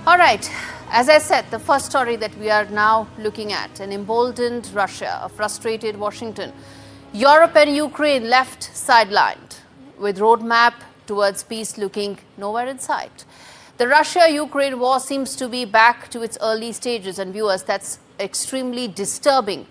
All right, as I said, the first story that we are now looking at, an emboldened Russia, a frustrated Washington, Europe and Ukraine left sidelined, with roadmap towards peace looking nowhere in sight. The Russia-Ukraine war seems to be back to its early stages, and viewers, that's extremely disturbing,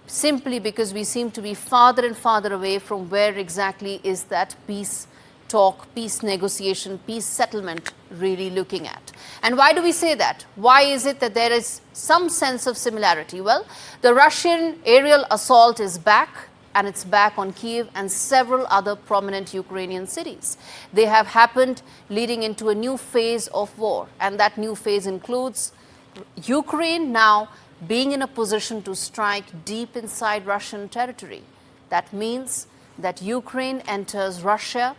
simply because we seem to be farther and farther away from where exactly is that peace talk, peace negotiation, peace settlement really looking at. And why do we say that? Why is it that there is some sense of similarity? Well, the Russian aerial assault is back, and it's back on Kyiv and several other prominent Ukrainian cities. They have happened leading into a new phase of war, and that new phase includes Ukraine now being in a position to strike deep inside Russian territory. That means that Ukraine enters Russia.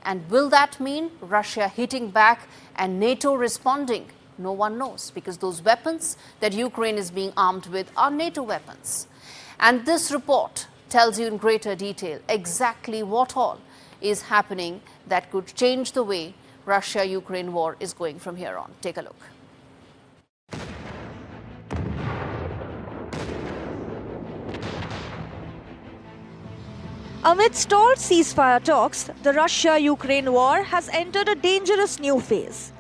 And will that mean Russia hitting back and NATO responding? No one knows, because those weapons that Ukraine is being armed with are NATO weapons. And this report tells you in greater detail exactly what all is happening that could change the way Russia-Ukraine war is going from here on. Take a look. Amid stalled ceasefire talks, the Russia-Ukraine war has entered a dangerous new phase,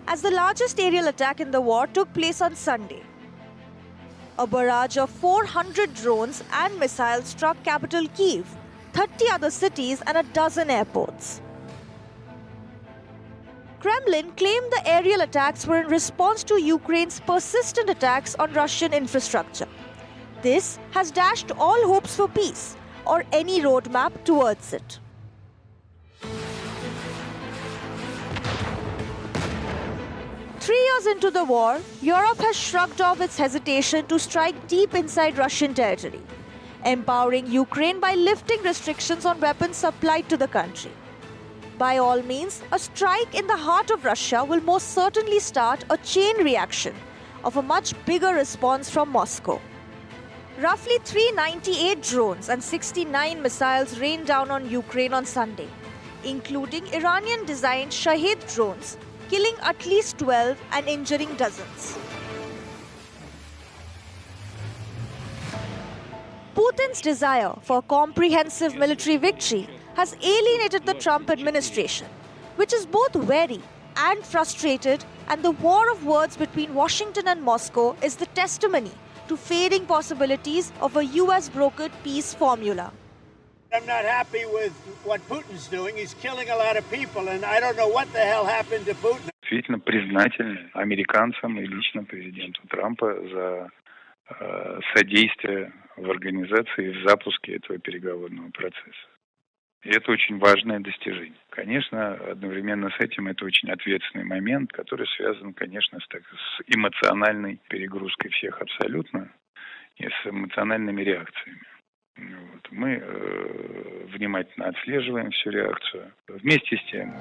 as the largest aerial attack in the war took place on Sunday. A barrage of 400 drones and missiles struck capital Kyiv, 30 other cities and a dozen airports. Kremlin claimed the aerial attacks were in response to Ukraine's persistent attacks on Russian infrastructure. This has dashed all hopes for peace or any roadmap towards it. Three years into the war, Europe has shrugged off its hesitation to strike deep inside Russian territory, empowering Ukraine by lifting restrictions on weapons supplied to the country. By all means, a strike in the heart of Russia will most certainly start a chain reaction of a much bigger response from Moscow. Roughly 398 drones and 69 missiles rained down on Ukraine on Sunday, including Iranian-designed Shahed drones, killing at least 12 and injuring dozens. Putin's desire for comprehensive military victory has alienated the Trump administration, which is both wary and frustrated, and the war of words between Washington and Moscow is the testimony to fading possibilities of a US-brokered peace formula. I'm not happy with what Putin's doing. He's killing a lot of people, and I don't know what the hell happened to Putin. Действительно признательны американцам и лично президенту Трампа за содействие в организации и в запуске этого переговорного процесса. И это очень важное достижение. Конечно, одновременно с этим это очень ответственный момент, который связан, конечно, с эмоциональной перегрузкой всех абсолютно и с эмоциональными реакциями. Вот. Мы внимательно отслеживаем всю реакцию. Вместе с тем.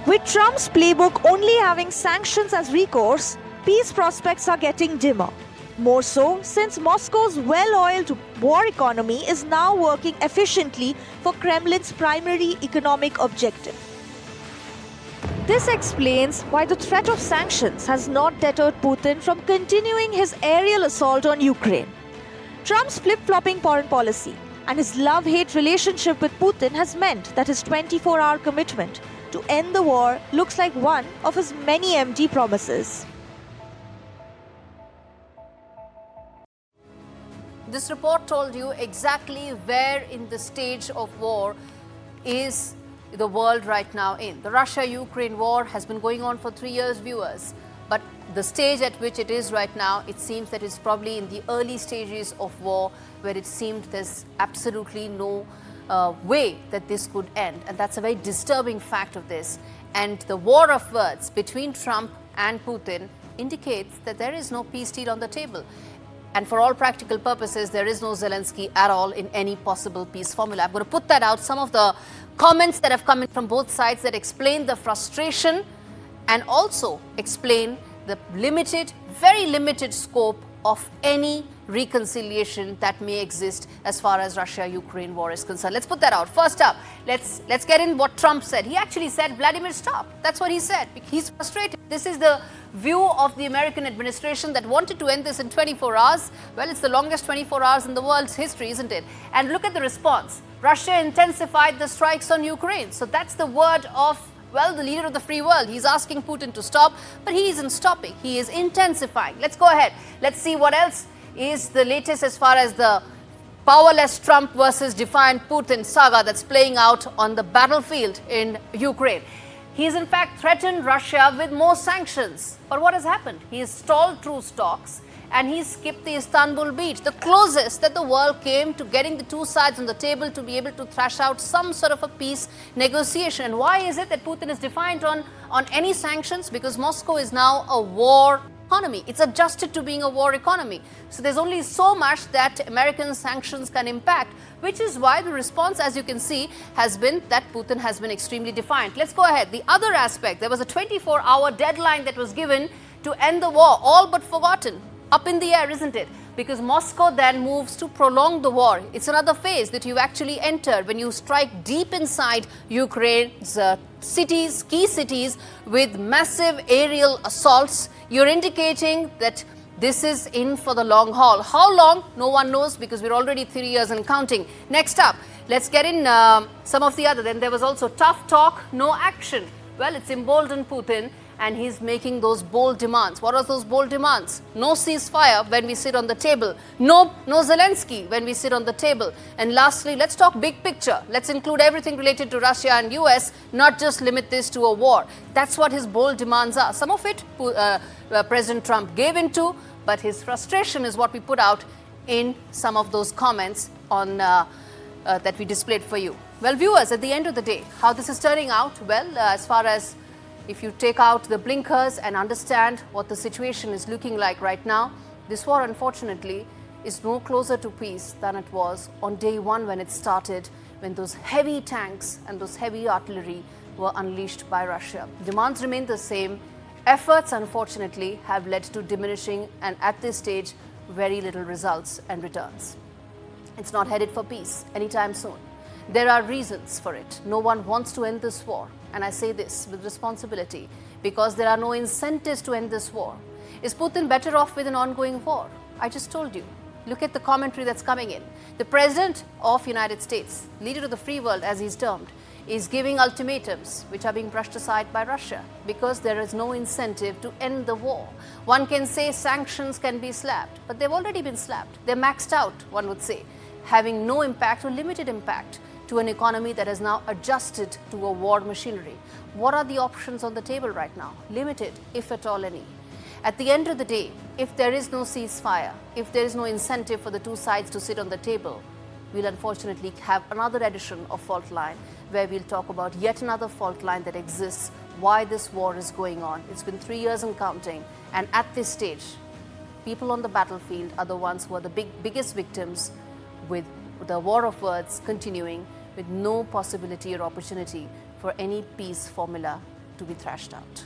With Trump's playbook only having sanctions as recourse, peace prospects are getting dimmer. More so since Moscow's well-oiled war economy is now working efficiently for Kremlin's primary economic objective. This explains why the threat of sanctions has not deterred Putin from continuing his aerial assault on Ukraine. Trump's flip-flopping foreign policy and his love-hate relationship with Putin has meant that his 24-hour commitment to end the war looks like one of his many empty promises. This report told you exactly where in the stage of war is the world right now in. The Russia-Ukraine war has been going on for 3 years, viewers. But the stage at which it is right now, it seems that it's probably in the early stages of war, where it seemed there's absolutely no way that this could end. And that's a very disturbing fact of this. And the war of words between Trump and Putin indicates that there is no peace deal on the table. And for all practical purposes, there is no Zelensky at all in any possible peace formula. I'm going to put that out. Some of the comments that have come in from both sides that explain the frustration and also explain the limited, very limited scope of any reconciliation that may exist as far as Russia-Ukraine war is concerned. Let's put that out. First up, let's get in what Trump said. He actually said, Vladimir, stop. That's what he said. He's frustrated. This is the view of the American administration that wanted to end this in 24 hours. Well, it's the longest 24 hours in the world's history, isn't it? And look at the response. Russia intensified the strikes on Ukraine. So that's the word of, well, the leader of the free world. He's asking Putin to stop, but he isn't stopping. He is intensifying. Let's go ahead. Let's see what else is the latest as far as the powerless Trump versus defiant Putin saga that's playing out on the battlefield in Ukraine. He's in fact threatened Russia with more sanctions. But what has happened? He has stalled through talks and he skipped the Istanbul beach, the closest that the world came to getting the two sides on the table to be able to thrash out some sort of a peace negotiation. And why is it that Putin is defiant on any sanctions? Because Moscow is now a war economy. It's adjusted to being a war economy. So there's only so much that American sanctions can impact, which is why the response, as you can see, has been that Putin has been extremely defiant. Let's go ahead. The other aspect, there was a 24-hour deadline that was given to end the war, all but forgotten. Up in the air, isn't it? Because Moscow then moves to prolong the war. It's another phase that you actually enter when you strike deep inside Ukraine's cities, key cities, with massive aerial assaults. You're indicating that this is in for the long haul. How long? No one knows, because we're already 3 years and counting. Next up, let's get in some of the other. Then there was also tough talk, no action. Well, it's emboldened Putin, and he's making those bold demands. What are those bold demands? No ceasefire when we sit on the table. No Zelensky when we sit on the table. And lastly, let's talk big picture. Let's include everything related to Russia and US, not just limit this to a war. That's what his bold demands are. Some of it President Trump gave into, but his frustration is what we put out in some of those comments on that we displayed for you. Well, viewers, at the end of the day, how this is turning out, well, as far as if you take out the blinkers and understand what the situation is looking like right now, this war, unfortunately, is no closer to peace than it was on day one when it started, when those heavy tanks and those heavy artillery were unleashed by Russia. Demands remain the same. Efforts, unfortunately, have led to diminishing and, at this stage, very little results and returns. It's not headed for peace anytime soon. There are reasons for it. No one wants to end this war. And I say this with responsibility because there are no incentives to end this war. Is Putin better off with an ongoing war? I just told you. Look at the commentary that's coming in. The President of the United States, leader of the free world as he's termed, is giving ultimatums which are being brushed aside by Russia because there is no incentive to end the war. One can say sanctions can be slapped, but they've already been slapped. They're maxed out, one would say, having no impact or limited impact to an economy that has now adjusted to a war machinery. What are the options on the table right now? Limited, if at all any. At the end of the day, if there is no ceasefire, if there is no incentive for the two sides to sit on the table, we'll unfortunately have another edition of Faultline where we'll talk about yet another fault line that exists, why this war is going on. It's been 3 years and counting, and at this stage, people on the battlefield are the ones who are the biggest victims, with the war of words continuing, with no possibility or opportunity for any peace formula to be thrashed out.